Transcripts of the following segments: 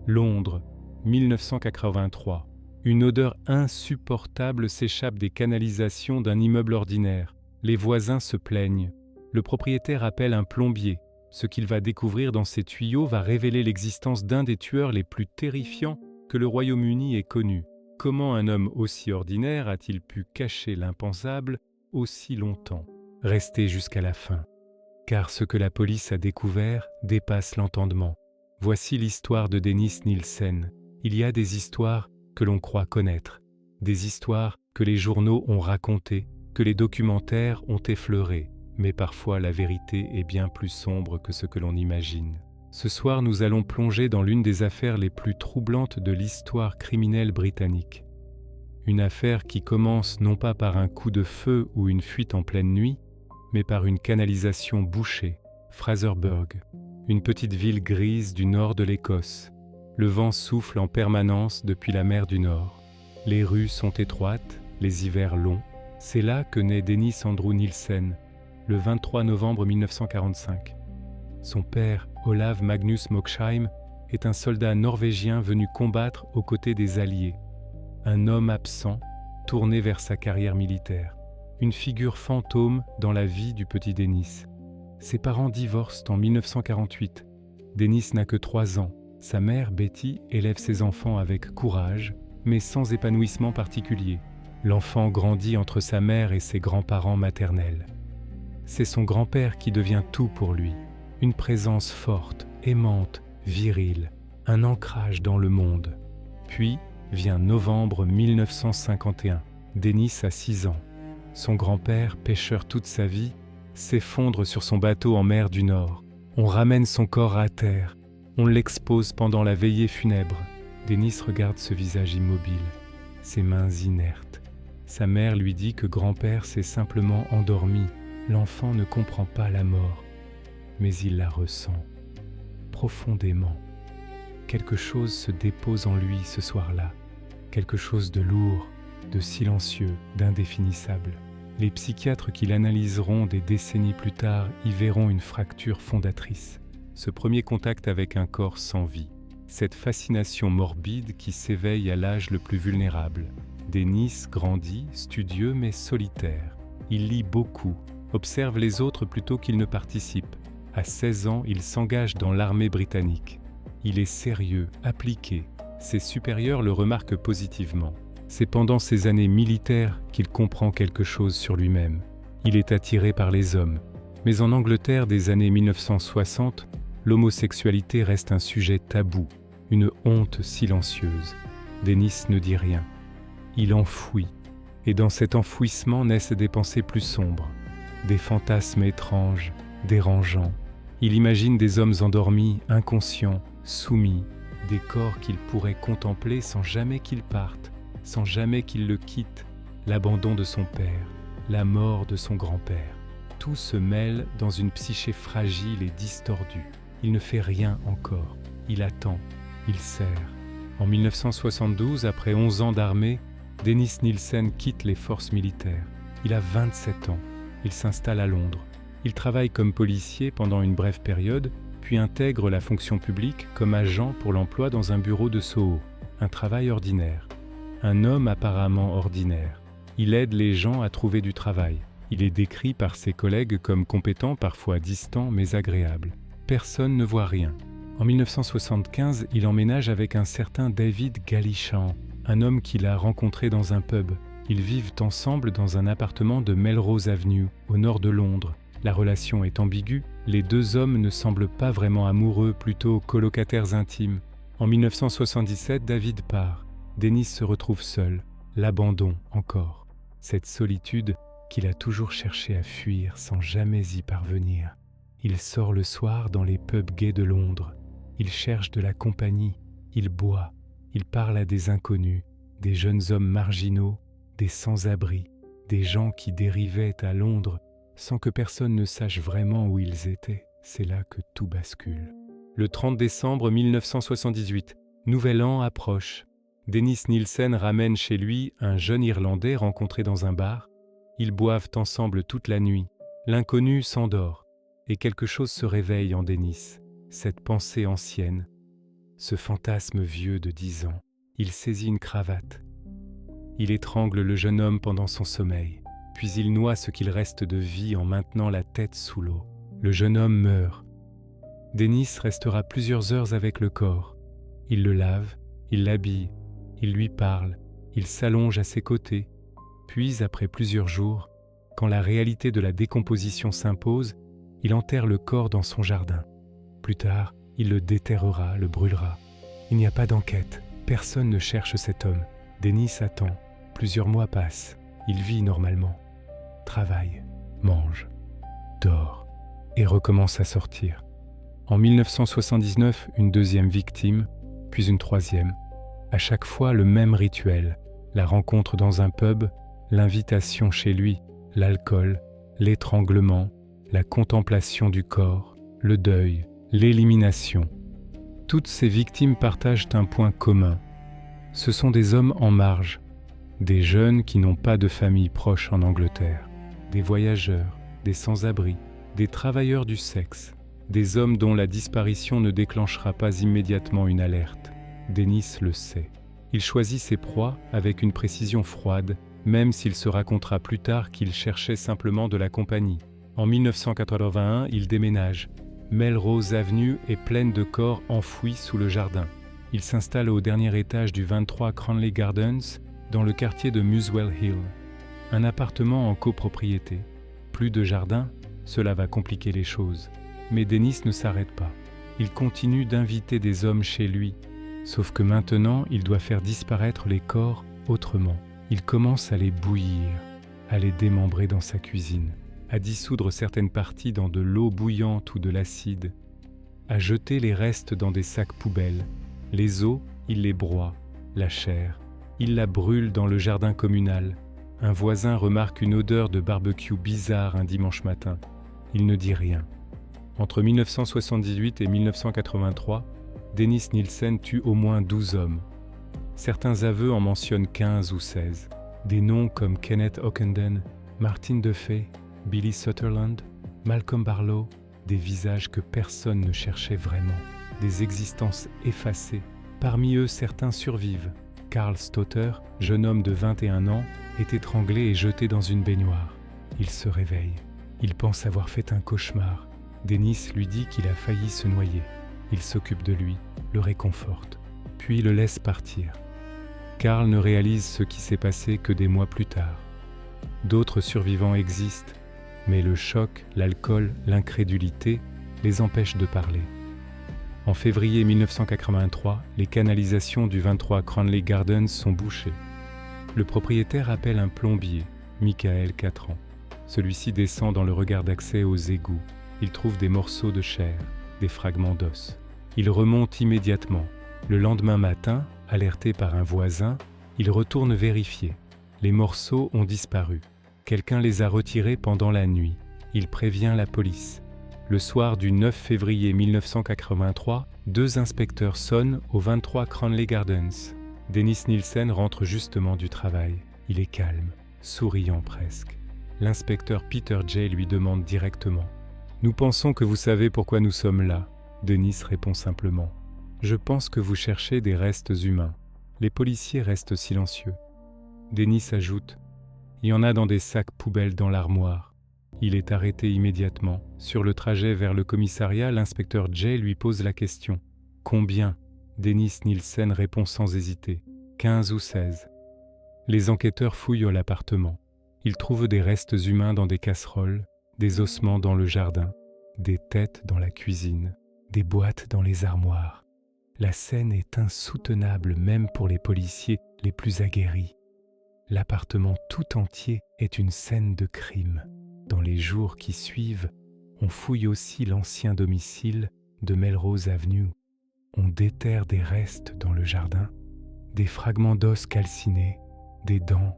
Londres, 1983. Une odeur insupportable s'échappe des canalisations d'un immeuble ordinaire. Les voisins se plaignent. Le propriétaire appelle un plombier. Ce qu'il va découvrir dans ces tuyaux va révéler l'existence d'un des tueurs les plus terrifiants que le Royaume-Uni ait connu. Comment un homme aussi ordinaire a-t-il pu cacher l'impensable aussi longtemps, rester jusqu'à la fin? Car ce que la police a découvert dépasse l'entendement. Voici l'histoire de Dennis Nielsen. Il y a des histoires que l'on croit connaître, des histoires que les journaux ont racontées, que les documentaires ont effleurées, mais parfois la vérité est bien plus sombre que ce que l'on imagine. Ce soir, nous allons plonger dans l'une des affaires les plus troublantes de l'histoire criminelle britannique. Une affaire qui commence non pas par un coup de feu ou une fuite en pleine nuit, mais par une canalisation bouchée, Fraserburgh, une petite ville grise du nord de l'Écosse. Le vent souffle en permanence depuis la mer du Nord. Les rues sont étroites, les hivers longs. C'est là que naît Dennis Andrew Nielsen, le 23 novembre 1945. Son père, Olav Magnus Moksheim, est un soldat norvégien venu combattre aux côtés des Alliés. Un homme absent, tourné vers sa carrière militaire. Une figure fantôme dans la vie du petit Dennis. Ses parents divorcent en 1948. Dennis n'a que 3 ans. Sa mère, Betty, élève ses enfants avec courage, mais sans épanouissement particulier. L'enfant grandit entre sa mère et ses grands-parents maternels. C'est son grand-père qui devient tout pour lui. Une présence forte, aimante, virile, un ancrage dans le monde. Puis vient novembre 1951. Dennis a 6 ans. Son grand-père, pêcheur toute sa vie, s'effondre sur son bateau en mer du Nord. On ramène son corps à terre. On l'expose pendant la veillée funèbre. Dennis regarde ce visage immobile, ses mains inertes. Sa mère lui dit que grand-père s'est simplement endormi. L'enfant ne comprend pas la mort, mais il la ressent profondément. Quelque chose se dépose en lui ce soir-là, quelque chose de lourd, de silencieux, d'indéfinissable. Les psychiatres qui l'analyseront des décennies plus tard y verront une fracture fondatrice. Ce premier contact avec un corps sans vie, cette fascination morbide qui s'éveille à l'âge le plus vulnérable. Dennis grandit, studieux mais solitaire. Il lit beaucoup, observe les autres plutôt qu'il ne participe. À 16 ans, il s'engage dans l'armée britannique. Il est sérieux, appliqué. Ses supérieurs le remarquent positivement. C'est pendant ces années militaires qu'il comprend quelque chose sur lui-même. Il est attiré par les hommes. Mais en Angleterre des années 1960, l'homosexualité reste un sujet tabou, une honte silencieuse. Dennis ne dit rien. Il enfouit. Et dans cet enfouissement naissent des pensées plus sombres, des fantasmes étranges, dérangeants. Il imagine des hommes endormis, inconscients, soumis, des corps qu'il pourrait contempler sans jamais qu'ils partent, sans jamais qu'il le quitte, l'abandon de son père, la mort de son grand-père. Tout se mêle dans une psyché fragile et distordue. Il ne fait rien encore. Il attend, il serre. En 1972, après 11 ans d'armée, Dennis Nielsen quitte les forces militaires. Il a 27 ans. Il s'installe à Londres. Il travaille comme policier pendant une brève période, puis intègre la fonction publique comme agent pour l'emploi dans un bureau de Soho. Un travail ordinaire. Un homme apparemment ordinaire. Il aide les gens à trouver du travail. Il est décrit par ses collègues comme compétent, parfois distant, mais agréable. Personne ne voit rien. En 1975, il emménage avec un certain David Galichan, un homme qu'il a rencontré dans un pub. Ils vivent ensemble dans un appartement de Melrose Avenue, au nord de Londres. La relation est ambiguë, les deux hommes ne semblent pas vraiment amoureux, plutôt colocataires intimes. En 1977, David part. Dennis se retrouve seul, l'abandon encore. Cette solitude qu'il a toujours cherché à fuir sans jamais y parvenir. Il sort le soir dans les pubs gays de Londres. Il cherche de la compagnie, il boit, il parle à des inconnus, des jeunes hommes marginaux, des sans-abri, des gens qui dérivaient à Londres sans que personne ne sache vraiment où ils étaient. C'est là que tout bascule. Le 30 décembre 1978, Nouvel An approche. Dennis Nielsen ramène chez lui un jeune Irlandais rencontré dans un bar. Ils boivent ensemble toute la nuit. L'inconnu s'endort et quelque chose se réveille en Dennis. Cette pensée ancienne. ce fantasme vieux de 10 ans. Il saisit une cravate. Il étrangle le jeune homme pendant son sommeil, puis il noie ce qu'il reste de vie en maintenant la tête sous l'eau. Le jeune homme meurt. Dennis restera plusieurs heures avec le corps. Il le lave, il l'habille, il lui parle, il s'allonge à ses côtés. Puis, après plusieurs jours, quand la réalité de la décomposition s'impose, il enterre le corps dans son jardin. Plus tard, il le déterrera, le brûlera. Il n'y a pas d'enquête, personne ne cherche cet homme. Dennis attend, plusieurs mois passent, il vit normalement, travaille, mange, dort et recommence à sortir. En 1979, une deuxième victime, puis une troisième. À chaque fois, le même rituel, la rencontre dans un pub, l'invitation chez lui, l'alcool, l'étranglement, la contemplation du corps, le deuil, l'élimination. Toutes ces victimes partagent un point commun. Ce sont des hommes en marge, des jeunes qui n'ont pas de famille proche en Angleterre, des voyageurs, des sans-abri, des travailleurs du sexe, des hommes dont la disparition ne déclenchera pas immédiatement une alerte. Dennis le sait. Il choisit ses proies avec une précision froide, même s'il se racontera plus tard qu'il cherchait simplement de la compagnie. En 1981, il déménage. Melrose Avenue est pleine de corps enfouis sous le jardin. Il s'installe au dernier étage du 23 Cranley Gardens, dans le quartier de Muswell Hill. Un appartement en copropriété. Plus de jardin, cela va compliquer les choses. Mais Dennis ne s'arrête pas. Il continue d'inviter des hommes chez lui. Sauf que maintenant, il doit faire disparaître les corps autrement. Il commence à les bouillir, à les démembrer dans sa cuisine, à dissoudre certaines parties dans de l'eau bouillante ou de l'acide, à jeter les restes dans des sacs poubelles. Les os, il les broie. La chair, il la brûle dans le jardin communal. Un voisin remarque une odeur de barbecue bizarre un dimanche matin. Il ne dit rien. Entre 1978 et 1983, Dennis Nielsen tue au moins 12 hommes. Certains aveux en mentionnent 15 ou 16. Des noms comme Kenneth Ockenden, Martin Duffy, Billy Sutherland, Malcolm Barlow, des visages que personne ne cherchait vraiment, des existences effacées. Parmi eux, certains survivent. Carl Stotter, jeune homme de 21 ans, est étranglé et jeté dans une baignoire. Il se réveille. Il pense avoir fait un cauchemar. Dennis lui dit qu'il a failli se noyer. Il s'occupe de lui, le réconforte, puis le laisse partir. Carl ne réalise ce qui s'est passé que des mois plus tard. D'autres survivants existent, mais le choc, l'alcool, l'incrédulité les empêchent de parler. En février 1983, les canalisations du 23 Cranley Gardens sont bouchées. Le propriétaire appelle un plombier, Michael, 4 ans. Celui-ci descend dans le regard d'accès aux égouts. Il trouve des morceaux de chair, des fragments d'os. Il remonte immédiatement. Le lendemain matin, alerté par un voisin, il retourne vérifier. Les morceaux ont disparu. Quelqu'un les a retirés pendant la nuit. Il prévient la police. Le soir du 9 février 1983, 2 inspecteurs sonnent au 23 Cranley Gardens. Dennis Nielsen rentre justement du travail. Il est calme, souriant presque. L'inspecteur Peter Jay lui demande directement. « Nous pensons que vous savez pourquoi nous sommes là. » Dennis répond simplement. « Je pense que vous cherchez des restes humains. » Les policiers restent silencieux. Dennis ajoute. « Il y en a dans des sacs poubelles dans l'armoire. » Il est arrêté immédiatement. Sur le trajet vers le commissariat, l'inspecteur Jay lui pose la question. « Combien ?» Dennis Nielsen répond sans hésiter. « 15 ou 16. » Les enquêteurs fouillent l'appartement. Ils trouvent des restes humains dans des casseroles, des ossements dans le jardin, des têtes dans la cuisine, des boîtes dans les armoires. La scène est insoutenable même pour les policiers les plus aguerris. L'appartement tout entier est une scène de crime. Dans les jours qui suivent, on fouille aussi l'ancien domicile de Melrose Avenue. On déterre des restes dans le jardin, des fragments d'os calcinés, des dents.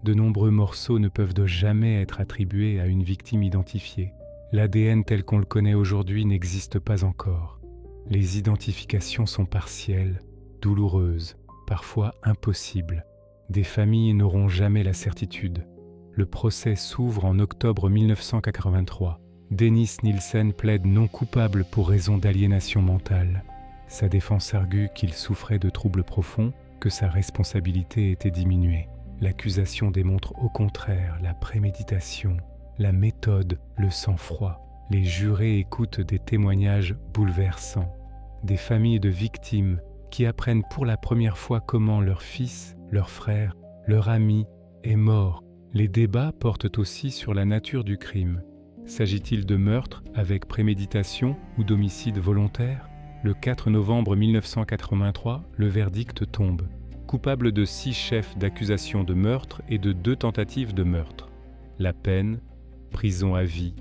De nombreux morceaux ne peuvent de jamais être attribués à une victime identifiée. L'ADN tel qu'on le connaît aujourd'hui n'existe pas encore. Les identifications sont partielles, douloureuses, parfois impossibles. Des familles n'auront jamais la certitude. Le procès s'ouvre en octobre 1983. Dennis Nielsen plaide non coupable pour raison d'aliénation mentale. Sa défense argue qu'il souffrait de troubles profonds, que sa responsabilité était diminuée. L'accusation démontre au contraire la préméditation, la méthode, le sang-froid. Les jurés écoutent des témoignages bouleversants, des familles de victimes qui apprennent pour la première fois comment leur fils, leur frère, leur ami est mort. Les débats portent aussi sur la nature du crime. S'agit-il de meurtre avec préméditation ou d'homicide volontaire ? Le 4 novembre 1983, le verdict tombe. Coupable de 6 chefs d'accusation de meurtre et de 2 tentatives de meurtre. La peine, prison à vie,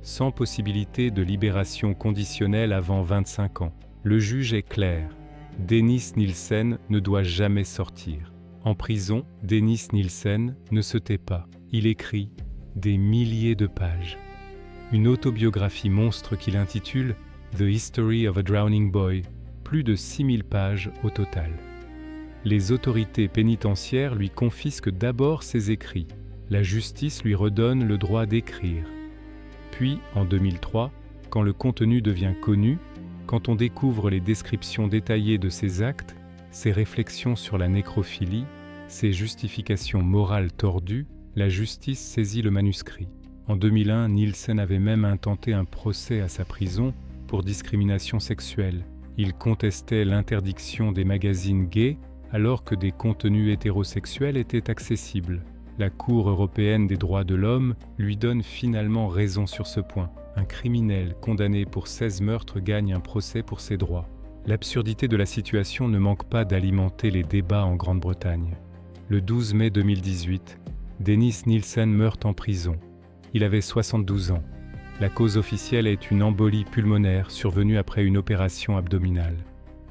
sans possibilité de libération conditionnelle avant 25 ans. Le juge est clair. Dennis Nielsen ne doit jamais sortir. En prison, Dennis Nielsen ne se tait pas. Il écrit des milliers de pages. Une autobiographie monstre qu'il intitule « The History of a Drowning Boy », plus de 6000 pages au total. Les autorités pénitentiaires lui confisquent d'abord ses écrits. La justice lui redonne le droit d'écrire. Puis, en 2003, quand le contenu devient connu, quand on découvre les descriptions détaillées de ses actes, ses réflexions sur la nécrophilie, ses justifications morales tordues, la justice saisit le manuscrit. En 2001, Nielsen avait même intenté un procès à sa prison pour discrimination sexuelle. Il contestait l'interdiction des magazines gays alors que des contenus hétérosexuels étaient accessibles. La Cour européenne des droits de l'homme lui donne finalement raison sur ce point. Un criminel condamné pour 16 meurtres gagne un procès pour ses droits. L'absurdité de la situation ne manque pas d'alimenter les débats en Grande-Bretagne. Le 12 mai 2018, Dennis Nielsen meurt en prison. Il avait 72 ans. La cause officielle est une embolie pulmonaire survenue après une opération abdominale.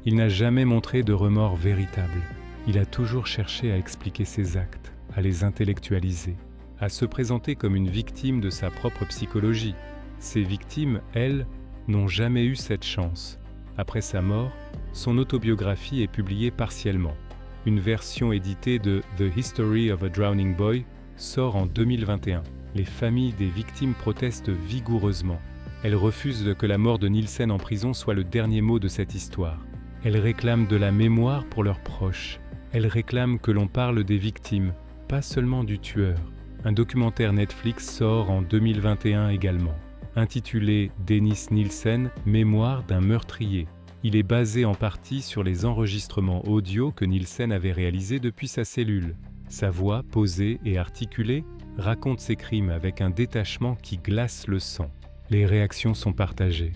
Il n'a jamais montré de remords véritables. Il a toujours cherché à expliquer ses actes, à les intellectualiser, à se présenter comme une victime de sa propre psychologie. Ces victimes, elles, n'ont jamais eu cette chance. Après sa mort, son autobiographie est publiée partiellement. Une version éditée de The History of a Drowning Boy sort en 2021. Les familles des victimes protestent vigoureusement. Elles refusent que la mort de Nielsen en prison soit le dernier mot de cette histoire. Elles réclament de la mémoire pour leurs proches. Elles réclament que l'on parle des victimes, pas seulement du tueur. Un documentaire Netflix sort en 2021 également, intitulé Dennis Nielsen, Mémoire d'un meurtrier. Il est basé en partie sur les enregistrements audio que Nielsen avait réalisés depuis sa cellule. Sa voix, posée et articulée, raconte ses crimes avec un détachement qui glace le sang. Les réactions sont partagées.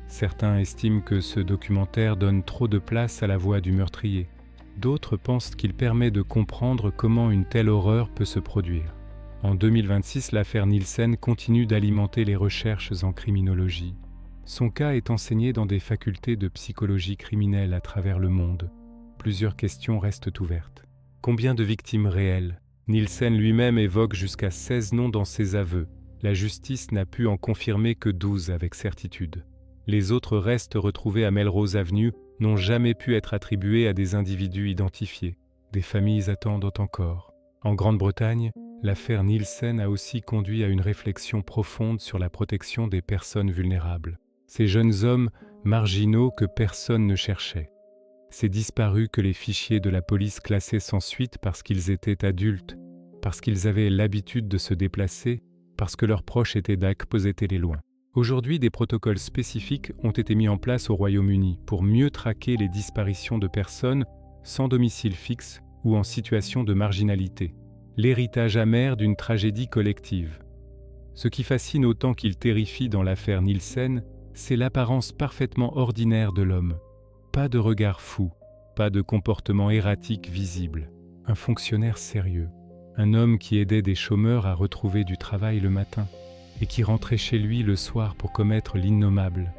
Certains estiment que ce documentaire donne trop de place à la voix du meurtrier. D'autres pensent qu'il permet de comprendre comment une telle horreur peut se produire. En 2026, l'affaire Nielsen continue d'alimenter les recherches en criminologie. Son cas est enseigné dans des facultés de psychologie criminelle à travers le monde. Plusieurs questions restent ouvertes. Combien de victimes réelles ? Nielsen lui-même évoque jusqu'à 16 noms dans ses aveux. La justice n'a pu en confirmer que 12 avec certitude. Les autres restes retrouvés à Melrose Avenue n'ont jamais pu être attribués à des individus identifiés. Des familles attendent encore. En Grande-Bretagne, l'affaire Nielsen a aussi conduit à une réflexion profonde sur la protection des personnes vulnérables. Ces jeunes hommes marginaux que personne ne cherchait. Ces disparus que les fichiers de la police classaient sans suite parce qu'ils étaient adultes, parce qu'ils avaient l'habitude de se déplacer, parce que leurs proches étaient d'Akposété loin. Aujourd'hui, des protocoles spécifiques ont été mis en place au Royaume-Uni pour mieux traquer les disparitions de personnes sans domicile fixe ou en situation de marginalité. L'héritage amer d'une tragédie collective. Ce qui fascine autant qu'il terrifie dans l'affaire Nielsen, c'est l'apparence parfaitement ordinaire de l'homme. Pas de regard fou, pas de comportement erratique visible. Un fonctionnaire sérieux. Un homme qui aidait des chômeurs à retrouver du travail le matin et qui rentrait chez lui le soir pour commettre l'innommable.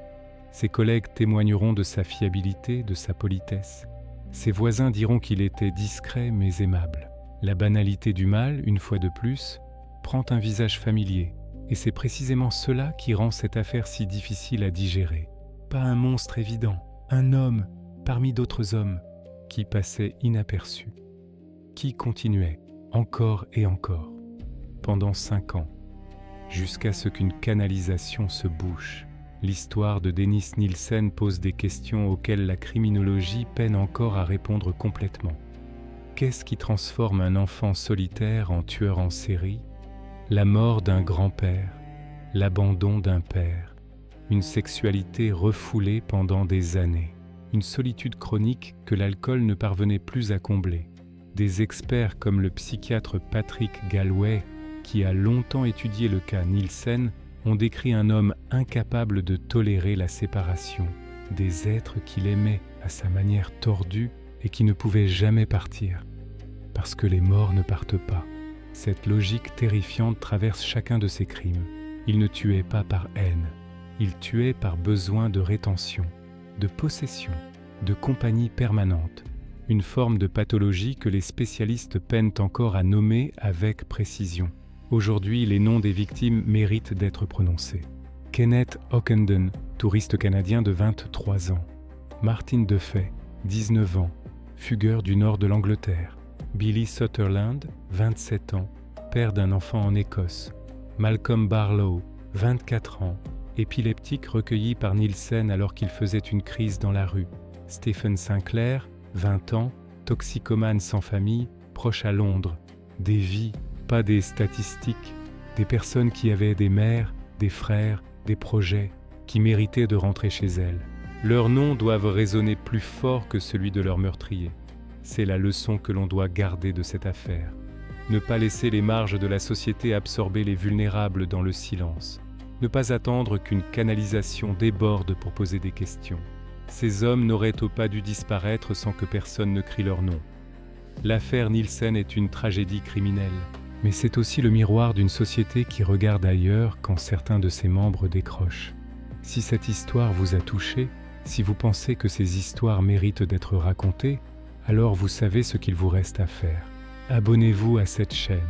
Ses collègues témoigneront de sa fiabilité, de sa politesse. Ses voisins diront qu'il était discret mais aimable. La banalité du mal, une fois de plus, prend un visage familier. Et c'est précisément cela qui rend cette affaire si difficile à digérer. Pas un monstre évident, un homme parmi d'autres hommes qui passait inaperçu, qui continuait encore et encore, pendant 5 ans, jusqu'à ce qu'une canalisation se bouche. L'histoire de Dennis Nielsen pose des questions auxquelles la criminologie peine encore à répondre complètement. Qu'est-ce qui transforme un enfant solitaire en tueur en série? La mort d'un grand-père, l'abandon d'un père, une sexualité refoulée pendant des années, une solitude chronique que l'alcool ne parvenait plus à combler. Des experts comme le psychiatre Patrick Galway, qui a longtemps étudié le cas Nielsen, ont décrit un homme incapable de tolérer la séparation, des êtres qu'il aimait à sa manière tordue et qui ne pouvaient jamais partir, parce que les morts ne partent pas. Cette logique terrifiante traverse chacun de ses crimes. Il ne tuait pas par haine, il tuait par besoin de rétention, de possession, de compagnie permanente, une forme de pathologie que les spécialistes peinent encore à nommer avec précision. Aujourd'hui, les noms des victimes méritent d'être prononcés. Kenneth Ockenden, touriste canadien de 23 ans. Martin Defay, 19 ans, fugueur du nord de l'Angleterre. Billy Sutherland, 27 ans, père d'un enfant en Écosse. Malcolm Barlow, 24 ans, épileptique recueilli par Nielsen alors qu'il faisait une crise dans la rue. Stephen Sinclair, 20 ans, toxicomane sans famille, proche à Londres. Des vies, pas des statistiques, des personnes qui avaient des mères, des frères, des projets, qui méritaient de rentrer chez elles. Leurs noms doivent résonner plus fort que celui de leur meurtrier. C'est la leçon que l'on doit garder de cette affaire. Ne pas laisser les marges de la société absorber les vulnérables dans le silence. Ne pas attendre qu'une canalisation déborde pour poser des questions. Ces hommes n'auraient pas dû disparaître sans que personne ne crie leur nom. L'affaire Nielsen est une tragédie criminelle, mais c'est aussi le miroir d'une société qui regarde ailleurs quand certains de ses membres décrochent. Si cette histoire vous a touché, si vous pensez que ces histoires méritent d'être racontées, alors vous savez ce qu'il vous reste à faire. Abonnez-vous à cette chaîne.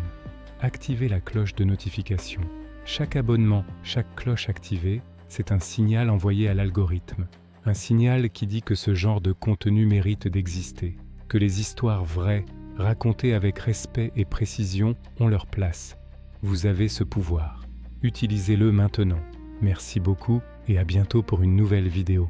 Activez la cloche de notification. Chaque abonnement, chaque cloche activée, c'est un signal envoyé à l'algorithme. Un signal qui dit que ce genre de contenu mérite d'exister, que les histoires vraies, racontées avec respect et précision, ont leur place. Vous avez ce pouvoir. Utilisez-le maintenant. Merci beaucoup et à bientôt pour une nouvelle vidéo.